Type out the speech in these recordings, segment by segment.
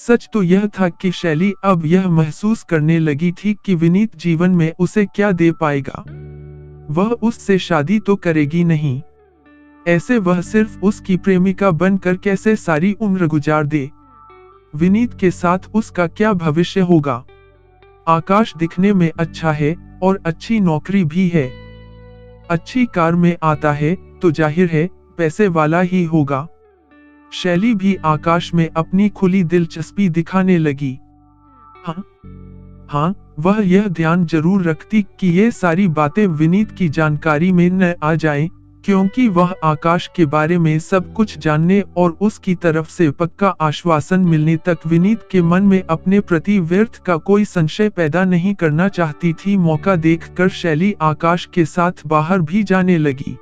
सच तो यह था कि शैली अब यह महसूस करने लगी थी कि विनीत जीवन में उसे क्या दे पाएगा। वह उससे शादी तो करेगी नहीं, ऐसे वह सिर्फ उसकी प्रेमिका बनकर कैसे सारी उम्र गुजार दे। विनीत के साथ उसका क्या भविष्य होगा। आकाश दिखने में अच्छा है और अच्छी नौकरी भी है। अच्छी कार में आता है तो जाहिर है पैसे वाला ही होगा। शैली भी आकाश में अपनी खुली दिलचस्पी दिखाने लगी। हाँ, वह यह ध्यान जरूर रखती कि ये सारी बातें विनीत की जानकारी में न आ जाएं, क्योंकि वह आकाश के बारे में सब कुछ जानने और उसकी तरफ से पक्का आश्वासन मिलने तक विनीत के मन में अपने प्रति व्यर्थ का कोई संशय पैदा नहीं करना चाहती थी। मौका देखकर शैली आकाश के साथ बाहर भी जाने लगी।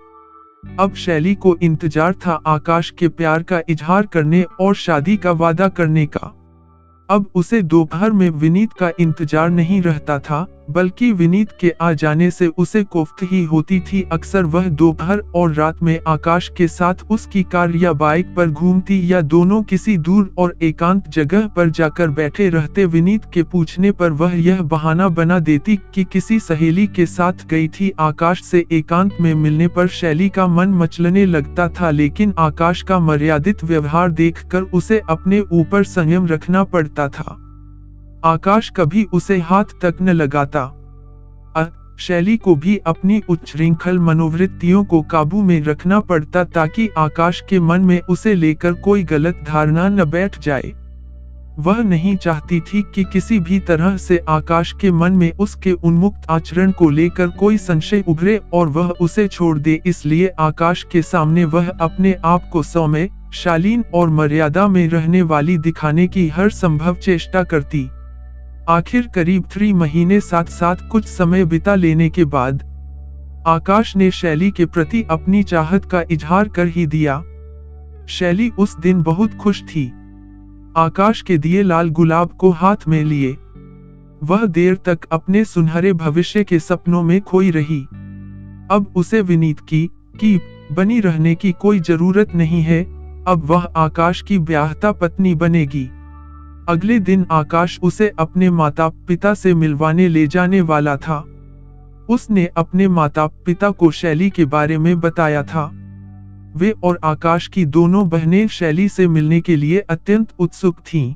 अब शैली को इंतजार था आकाश के प्यार का इजहार करने और शादी का वादा करने का। अब उसे दोपहर में विनीत का इंतजार नहीं रहता था, बल्कि विनीत के आ जाने से उसे कोफ्त ही होती थी। अक्सर वह दोपहर और रात में आकाश के साथ उसकी कार या बाइक पर घूमती या दोनों किसी दूर और एकांत जगह पर जाकर बैठे रहते। विनीत के पूछने पर वह यह बहाना बना देती कि किसी सहेली के साथ गई थी। आकाश से एकांत में मिलने पर शैली का मन मचलने लगता था, लेकिन आकाश का मर्यादित व्यवहार देखकर उसे अपने ऊपर संयम रखना पड़ता था। आकाश कभी उसे हाथ तक न लगाता। शैली को भी अपनी उच्छृंखल मनोवृत्तियों को काबू में रखना पड़ता ताकि आकाश के मन में उसे लेकर कोई गलत धारणा न बैठ जाए। वह नहीं चाहती थी कि किसी भी तरह से आकाश के मन में उसके उन्मुक्त आचरण को लेकर कोई संशय उभरे और वह उसे छोड़ दे। इसलिए आकाश के सामने वह अपने आप को सौम्य, शालीन और मर्यादा में रहने वाली दिखाने की हर संभव चेष्टा करती। आखिर करीब 3 महीने साथ साथ कुछ समय बिता लेने के बाद आकाश ने शैली के प्रति अपनी चाहत का इजहार कर ही दिया। शैली उस दिन बहुत खुश थी। आकाश के दिए लाल गुलाब को हाथ में लिए वह देर तक अपने सुनहरे भविष्य के सपनों में खोई रही। अब उसे विनीत की बनी रहने की कोई जरूरत नहीं है। अब वह आकाश की ब्याहता पत्नी बनेगी। अगले दिन आकाश उसे अपने माता पिता से मिलवाने ले जाने वाला था। उसने अपने माता पिता को शैली के बारे में बताया था। वे और आकाश की दोनों बहनें शैली से मिलने के लिए अत्यंत उत्सुक थीं।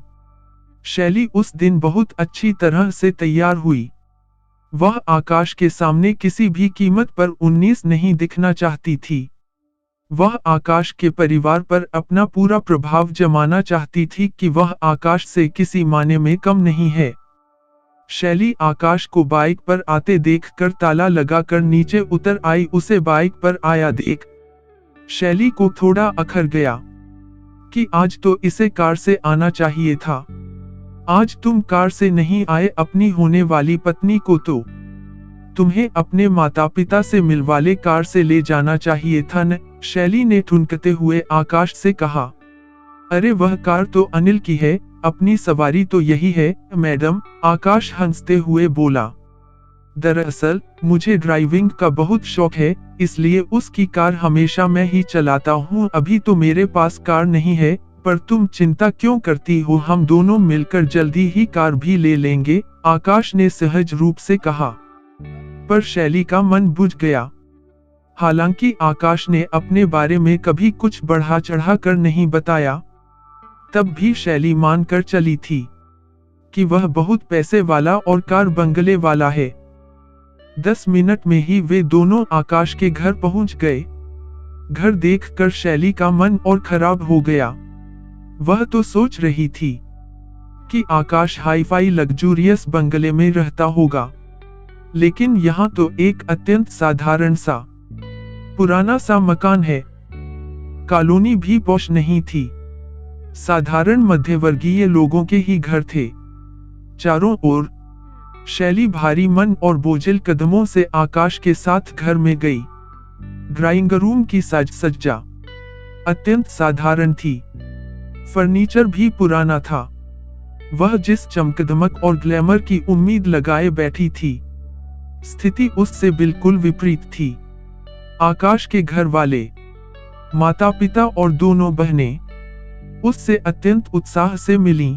शैली उस दिन बहुत अच्छी तरह से तैयार हुई। वह आकाश के सामने किसी भी कीमत पर 19 नहीं दिखना चाहती थी। वह आकाश के परिवार पर अपना पूरा प्रभाव जमाना चाहती थी कि वह आकाश से किसी माने में कम नहीं है। शैली आकाश को बाइक पर आते देखकर ताला लगाकर नीचे उतर आई। उसे बाइक पर आया देख शैली को थोड़ा अखर गया कि आज तो इसे कार से आना चाहिए था। आज तुम कार से नहीं आए, अपनी होने वाली पत्नी को तो तुम्हें अपने माता पिता से मिलवाले कार से ले जाना चाहिए था न। शैली ने ठुनकते हुए आकाश से कहा। अरे वह कार तो अनिल की है, अपनी सवारी तो यही है मैडम, आकाश हंसते हुए बोला। दरअसल मुझे ड्राइविंग का बहुत शौक है, इसलिए उसकी कार हमेशा मैं ही चलाता हूँ। अभी तो मेरे पास कार नहीं है, पर तुम चिंता क्यों करती हो, हम दोनों मिलकर जल्दी ही कार भी ले लेंगे, आकाश ने सहज रूप से कहा। पर शैली का मन बुझ गया। हालांकि आकाश ने अपने बारे में कभी कुछ बढ़ा चढ़ा कर नहीं बताया, तब भी शैली मानकर चली थी कि वह बहुत पैसे वाला और कार बंगले वाला है। 10 मिनट में ही वे दोनों आकाश के घर पहुंच गए। घर देखकर शैली का मन और खराब हो गया। वह तो सोच रही थी कि आकाश हाईफाई लग्जूरियस बंगले में रहता होगा, लेकिन यहाँ तो एक अत्यंत साधारण सा पुराना सा मकान है। कॉलोनी भी पॉश नहीं थी, साधारण मध्यवर्गीय लोगों के ही घर थे। चारों ओर शैली भारी मन और बोझिल कदमों से आकाश के साथ घर में गई। ड्राइंग रूम की साज सज्जा अत्यंत साधारण थी। फर्नीचर भी पुराना था। वह जिस चमकदमक और ग्लैमर की उम्मीद लगाए बैठी थी, स्थिति उससे बिल्कुल विपरीत थी। आकाश के घर वाले, माता पिता और दोनों बहनें उससे अत्यंत उत्साह से मिलीं।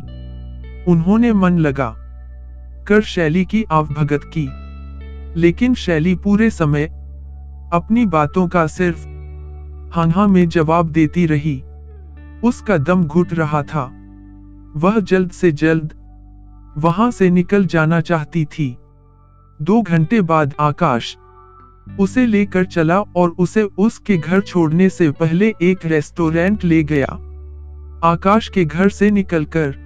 उन्होंने मन लगा कर शैली की आवभगत की, लेकिन शैली पूरे समय अपनी बातों का सिर्फ हाँ में जवाब देती रही। उसका दम घुट रहा था। वह जल्द से जल्द वहां से निकल जाना चाहती थी। 2 घंटे बाद आकाश उसे लेकर चला और उसे उसके घर छोड़ने से पहले एक रेस्टोरेंट ले गया। आकाश के घर से निकलकर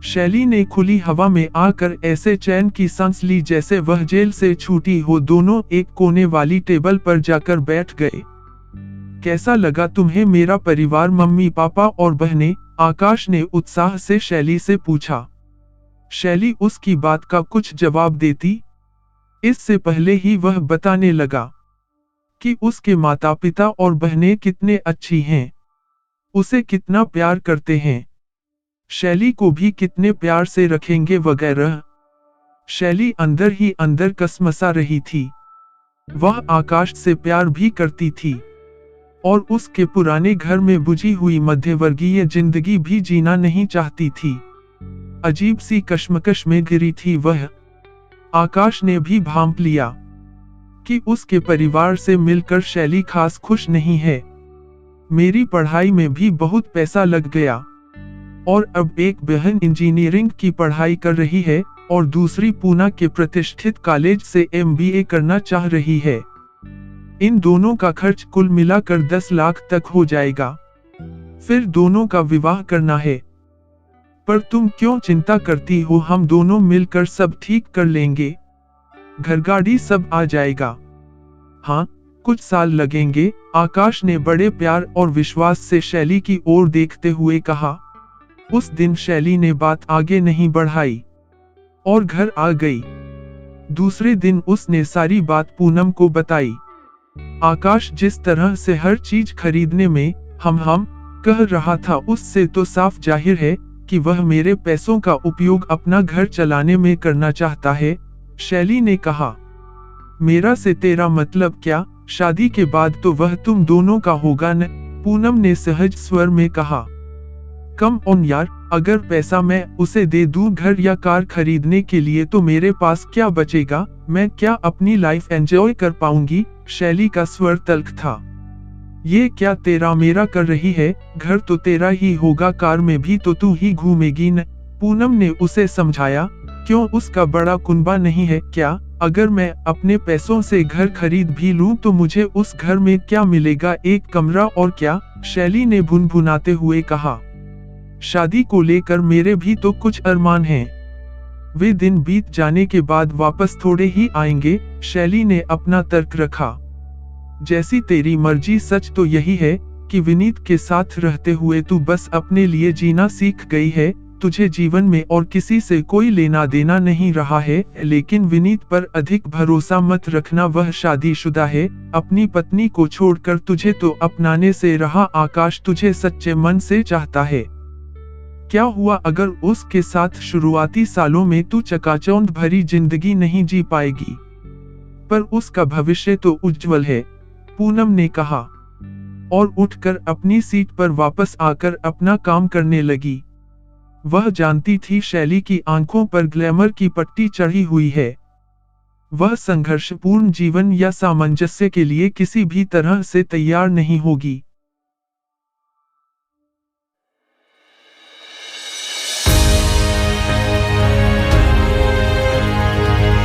शैली ने खुली हवा में आकर ऐसे चैन की सांस ली जैसे वह जेल से छूटी हो। दोनों एक कोने वाली टेबल पर जाकर बैठ गए। कैसा लगा तुम्हें मेरा परिवार, मम्मी पापा और बहनें? आकाश ने उत्साह से शैली से पूछा। शैली उसकी बात का कुछ जवाब देती इससे पहले ही वह बताने लगा कि उसके माता पिता और बहनें कितने अच्छी हैं, उसे कितना प्यार करते हैं, शैली को भी कितने प्यार से रखेंगे वगैरह। शैली अंदर ही अंदर कसमसा रही थी। वह आकाश से प्यार भी करती थी और उसके पुराने घर में बुझी हुई मध्यवर्गीय जिंदगी भी जीना नहीं चाहती थी। अजीब सी कश्मकश में गिरी थी वह। आकाश ने भी भांप लिया कि उसके परिवार से मिलकर शैली खास खुश नहीं है। मेरी पढ़ाई में भी बहुत पैसा लग गया और अब एक बहन इंजीनियरिंग की पढ़ाई कर रही है और दूसरी पूना के प्रतिष्ठित कॉलेज से MBA करना चाह रही है। इन दोनों का खर्च कुल मिलाकर 10 लाख तक हो जाएगा। फिर दोनों का विवाह करना है। पर तुम क्यों चिंता करती हो, हम दोनों मिलकर सब ठीक कर लेंगे। घर गाड़ी सब आ जाएगा। हाँ, कुछ साल लगेंगे, आकाश ने बड़े प्यार और विश्वास से शैली की ओर देखते हुए कहा। उस दिन शैली ने बात आगे नहीं बढ़ाई और घर आ गई। दूसरे दिन उसने सारी बात पूनम को बताई। आकाश जिस तरह से हर चीज खरीदने में हम कह रहा था, उससे तो साफ जाहिर है कि वह मेरे पैसों का उपयोग अपना घर चलाने में करना चाहता है। शैली ने कहा, मेरा से तेरा मतलब क्या? शादी के बाद तो वह तुम दोनों का होगा न? पूनम ने सहज स्वर में कहा। कम ऑन यार, अगर पैसा मैं उसे दे दूं घर या कार खरीदने के लिए तो मेरे पास क्या बचेगा? मैं क्या अपनी लाइफ एंजॉय कर पाऊंगी? शैली का स्वर तल्ख था। ये क्या तेरा मेरा कर रही है? घर तो तेरा ही होगा, कार में भी तो तू ही घूमेगी न? पूनम ने उसे समझाया। क्यों, उसका बड़ा कुनबा नहीं है क्या? अगर मैं अपने पैसों से घर खरीद भी लूं तो मुझे उस घर में क्या मिलेगा? एक कमरा और क्या? शैली ने भुनभुनाते हुए कहा। शादी को लेकर मेरे भी तो कुछ अरमान हैं। वे दिन बीत जाने के बाद वापस थोड़े ही आएंगे, शैली ने अपना तर्क रखा। जैसी तेरी मर्जी। सच तो यही है कि विनीत के साथ रहते हुए तू बस अपने लिए जीना सीख गई है। तुझे जीवन में और किसी से कोई लेना देना नहीं रहा है। लेकिन विनीत पर अधिक भरोसा मत रखना, वह शादीशुदा है, अपनी पत्नी को छोड़कर तुझे तो अपनाने से रहा। आकाश तुझे सच्चे मन से चाहता है। क्या हुआ अगर उसके साथ शुरुआती सालों में तू चकाचौंध भरी जिंदगी नहीं जी पाएगी? पर उसका भविष्य तो उज्जवल है, पूनम ने कहा और उठकर अपनी सीट पर वापस आकर अपना काम करने लगी। वह जानती थी शैली की आंखों पर ग्लैमर की पट्टी चढ़ी हुई है। वह संघर्षपूर्ण जीवन या सामंजस्य के लिए किसी भी तरह से तैयार नहीं होगी।